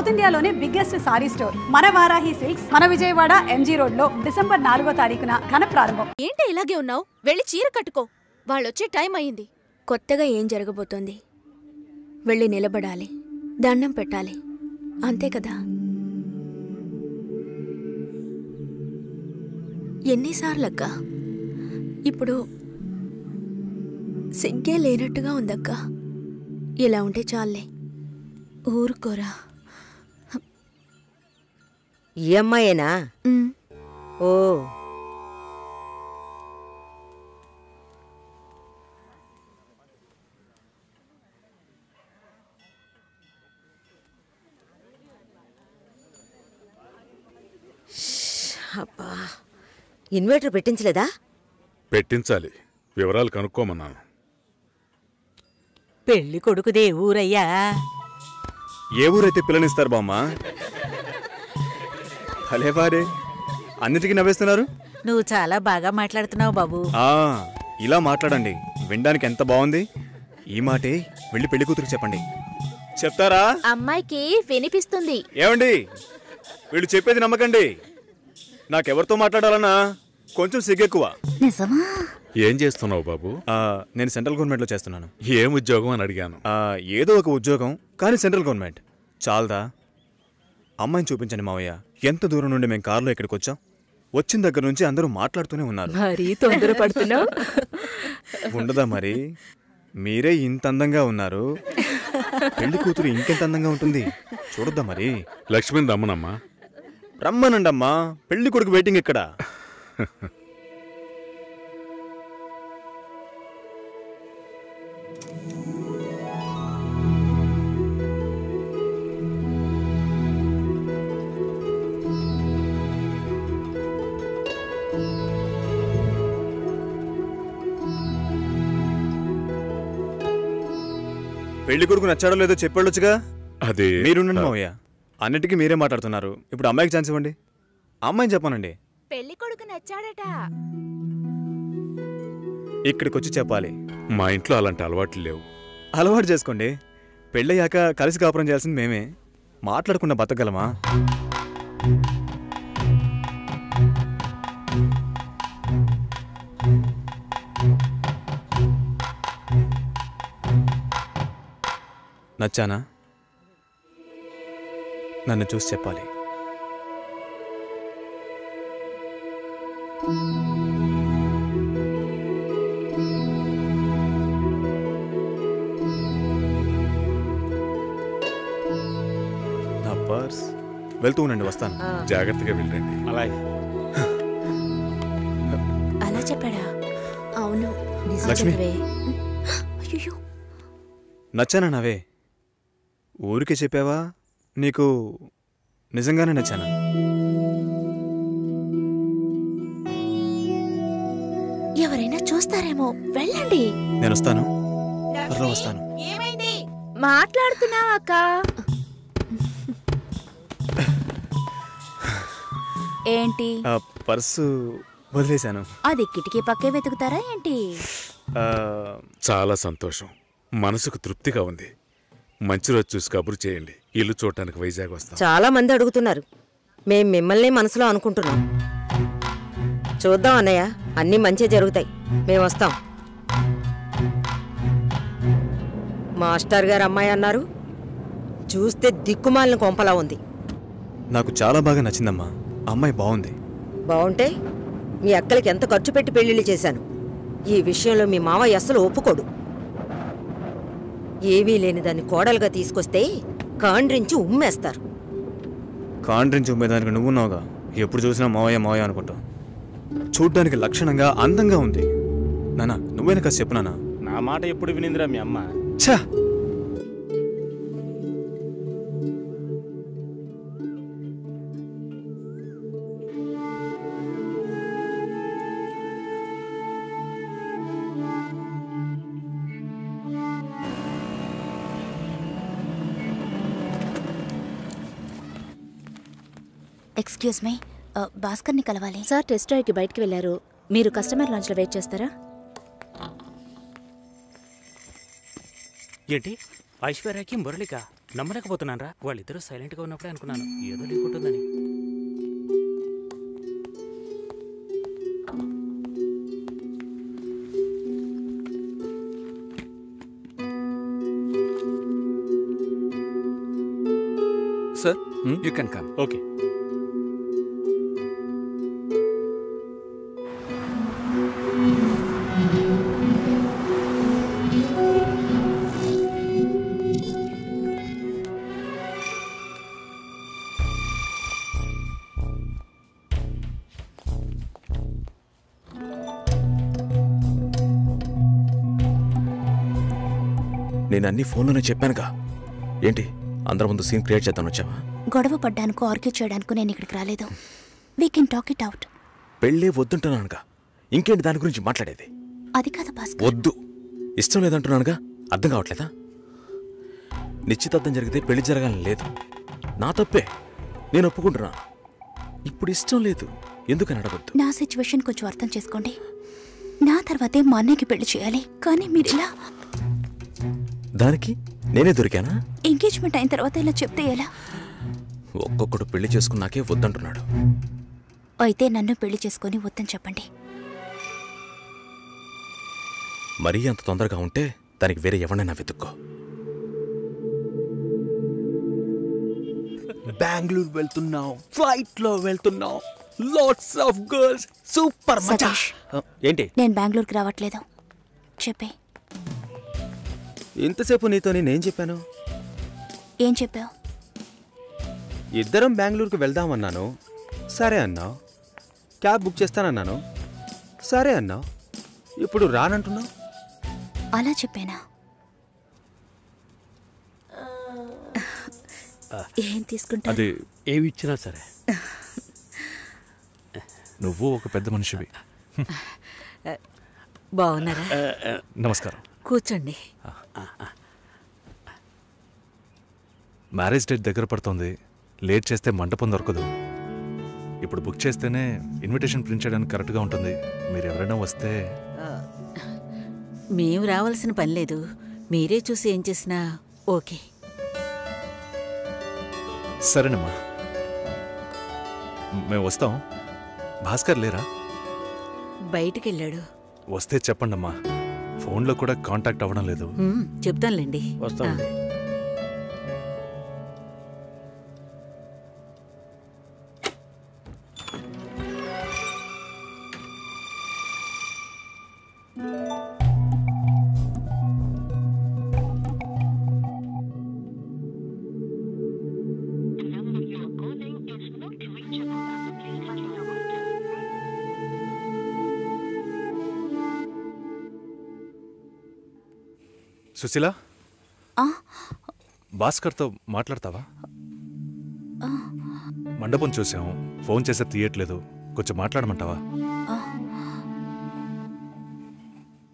South ఇండియాలోనే biggest sorry store మన Varahi silks మన విజయవాడ ఎంజీ రోడ్ లో డిసెంబర్ 4వ తారీఖున ఘన ప్రారంభం. ఏంటి ఇలాగే ఉన్నావు? వెళ్ళి చీర కట్టుకో, వాళ్ళొచ్చే టైం అయింది. కొత్తగా ఏం జరగబోతోంది? వెళ్ళి నిలబడాలి, దండం పెట్టాలి, అంతే కదా. ఎన్నిసార్లక్క? ఇప్పుడు సిగ్గే లేనట్టుగా ఉందక్క. ఇలా ఉంటే చాలే. ఊరుకోరా. ఈ అమ్మాయేనా? ఓ, అబ్బా, ఇన్వర్టర్ పెట్టించలేదా? పెట్టించాలి, వివరాలు కనుక్కోమన్నాను. పెళ్లి కొడుకుదే ఊరయ్యా? ఏ ఊరైతే పిల్లనిస్తారు బామ్మ? భలేవారే, అన్నిటికీ నవ్వేస్తున్నారు. నువ్వు చాలా బాగా మాట్లాడుతున్నావు బాబు. ఇలా మాట్లాడండి, వినడానికి ఎంత బాగుంది. ఈ మాటే వెళ్ళి పెళ్లి కూతురికి చెప్పండి. చెప్తారా? అమ్మాయికి వినిపిస్తుంది. ఏమండి, వీళ్ళు చెప్పేది నమ్మకండి. నాకెవరితో మాట్లాడాలన్నా కొంచెం సిగ్గెక్కువ. నిజమా? ఏం చేస్తున్నావు బాబు? నేను సెంట్రల్ గవర్నమెంట్లో చేస్తున్నాను. ఏం ఉద్యోగం అని అడిగాను. ఏదో ఒక ఉద్యోగం, కానీ సెంట్రల్ గవర్నమెంట్. చాలదా? అమ్మాయిని చూపించండి మావయ్య. ఎంత దూరం నుండి మేము కారులో ఇక్కడికి వచ్చాం. వచ్చిన దగ్గర నుంచి అందరూ మాట్లాడుతూనే ఉన్నారు. మరీ తొందరపడుతున్నావు. ఉండదా మరి? మీరే ఇంత అందంగా ఉన్నారు, పెళ్లి కూతురు ఇంకెంత అందంగా ఉంటుంది చూడొద్దా మరి? లక్ష్మిని రమ్మనమ్మా. రమ్మనండమ్మా, పెళ్లి కొడుకు వెయిటింగ్ ఇక్కడ. పెళ్లి కొడుకు నచ్చాడో లేదో చెప్పాడొచ్చుగా. అది మీరుండండి మావయ్య, అన్నిటికీ మీరే మాట్లాడుతున్నారు. ఇప్పుడు అమ్మాయికి ఛాన్స్ ఇవ్వండి. అమ్మాయిని చెప్పానండి. పెళ్లి కొడుకు నచ్చాడట. ఇక్కడికి వచ్చి చెప్పాలి. మా ఇంట్లో అలాంటి అలవాట్లు లేవు. అలవాటు చేసుకోండి. పెళ్ళయ్యాక కలిసి కాపురం చేయాల్సింది మేమే. మాట్లాడకుండా బతకగలమా? నచ్చానా? నన్ను చూసి చెప్పాలి. నా పర్స్. వెళ్తూ ఉండండి, వస్తాను. జాగ్రత్తగా వెళ్ళండి. అలాగే. అలా చెప్పాడా? అవును. లక్ష్మి, అయ్యో, నచ్చానా నావే? ఊరికే చెప్పావా? నీకు నిజంగానే నచ్చానా? ఎవరైనా చూస్తారేమో, వెళ్ళండి. నేను వస్తాను, త్వరలో వస్తాను. ఏమైంది? మాట్లాడుతున్నావా అక్క? ఏంటి? పర్సు వదిలేశాను. అది కిటికీ పక్కే వెతుకుతారా ఏంటి? చాలా సంతోషం, మనసుకు తృప్తిగా ఉంది. మంచి రోజు చూసి కబురు చేయండి. ఇల్లు చూడటానికి వైజాగ్ వస్తాం. చాలా మంది అడుగుతున్నారు. మేం మిమ్మల్ని మనసులో అనుకుంటున్నాం. చూద్దాం అన్నయ్య, అన్నీ మంచి జరుగుతాయి. మేము వస్తాం. మాస్టర్ గారు అమ్మాయి అన్నారు, చూస్తే దిక్కుమాలిన కొంపలా ఉంది. నాకు చాలా బాగా నచ్చిందమ్మా. అమ్మాయి బాగుంది. బాగుంటే మీ అక్కలకి ఎంత ఖర్చు పెట్టి పెళ్లిళ్ళు చేశాను. ఈ విషయంలో మీ మావయ్య అస్సలు ఒప్పుకోడు. ఏవీ లేని దాన్ని కోడలుగా తీసుకొస్తే కాండ్రించి ఉమ్మేస్తారు. కాండ్రించి ఉమ్మేదానికి నువ్వున్నావుగా. ఎప్పుడు చూసినా మావయ్య మావయ్య అనుకుంటావు. చూడ్డానికి లక్షణంగా అందంగా ఉంది. నానా, నువ్వేనా కాస్త చెప్పు నానా. నా మాట ఎప్పుడు వినిందిరా మీ అమ్మ? ఛా, ఎక్స్క్యూజ్ మీ, భాస్కర్ని కలవాలి. సార్ టెస్ట్ డ్రైవ్కి బయటికి వెళ్ళారు. మీరు కస్టమర్ లాంచ్లో వెయిట్ చేస్తారా? ఏంటి ఐశ్వర్యకి మురళిక నమ్మలేకపోతున్నాను రా, వాళ్ళిద్దరూ సైలెంట్గా ఉన్నప్పుడే అనుకున్నాను ఏదో లీక్ ఉంటుందని. Sir, you can come. Okay. నేను అన్ని ఫోన్లోనే చెప్పానుగా. ఏంటి అందరి ముందు సీన్ క్రియేట్ చేద్దాం వచ్చావా? గొడవ పడ్డానుకో ఆర్గ్యూ చేయడానికి నేను ఇక్కడికి రాలేదు. We can talk it out. పెళ్ళే వద్దుంటున్నానుగా, ఇంకేంటి దాని గురించి మాట్లాడేది? అది కాదు భాస్కర్. వద్దు, ఇష్టం లేదంటున్నానుగా, అర్థం కావట్లేదా? నిశ్చితార్థం జరిగితే పెళ్లి జరగాలని లేదు, నా తప్పే, నేను ఒప్పుకుంటున్నా. ఇప్పుడు ఇష్టం లేదు, ఎందుకని అడగొద్దు. నా సిచ్యువేషన్ కొంచెం అర్థం చేసుకోండి. నా తర్వాతే మా అన్నయ్యకి పెళ్లి చేయాలి, కానీ మీరు ఇలా దానికి నేనే దొరికానా? ఎంగేజ్మెంట్ అయిన తర్వాత ఇలా చెప్తే ఎలా? ఒక్కొక్కడు పెళ్లి చేసుకున్నాకే వద్దంటున్నాడు. అయితే నన్ను పెళ్లి చేసుకొని వద్దని చెప్పండి. మరీ అంత తొందరగా ఉంటే దానికి వేరే ఎవరినైనా వెతుక్కో. బెంగళూరు వెళ్తున్నాం, ఫ్లైట్ లో వెళ్తున్నాం, లాట్స్ ఆఫ్ గర్ల్స్, సూపర్ మచా. ఏంటి? నేను బెంగళూరుకి రావట్లేదు. చెప్పే. ఇంతసేపు నీతో నేనేం చెప్పాను? ఏం చెప్పావు? ఇద్దరం బెంగళూరుకు వెళ్దామన్నాను, సరే అన్నావు. క్యాబ్ బుక్ చేస్తానన్నాను, సరే అన్నావు. ఇప్పుడు రానంటున్నావు. అలా చెప్పానా? ఏం తీసుకుంటా? అది ఏమి ఇచ్చినా సరే. నువ్వు ఒక పెద్ద మనిషివి. బాగున్నారా? నమస్కారం. కూర్చోండి. మ్యారేజ్ డేట్ దగ్గర పడుతోంది, లేట్ చేస్తే మంటపం దొరకదు. ఇప్పుడు బుక్ చేస్తేనే ఇన్విటేషన్ ప్రింట్ చేయడానికి కరెక్ట్గా ఉంటుంది. మీరు ఎవరైనా వస్తే. మేము రావాల్సిన పని లేదు, మీరే చూసి ఏం చేసినా ఓకే. సరేనమ్మా, మేము వస్తాం. భాస్కర్ లేరా? బయటికి వెళ్ళాడు. వస్తే చెప్పండమ్మా, ఫోన్లో కూడా కాంటాక్ట్ అవ్వడం లేదు. చెప్తానులేండి. వస్తామండి. సుశీల, భాస్కర్తో మాట్లాడతావా? మండపం చూసాం, ఫోన్ చేస్తే తీయట్లేదు, కొంచెం మాట్లాడమంటావా?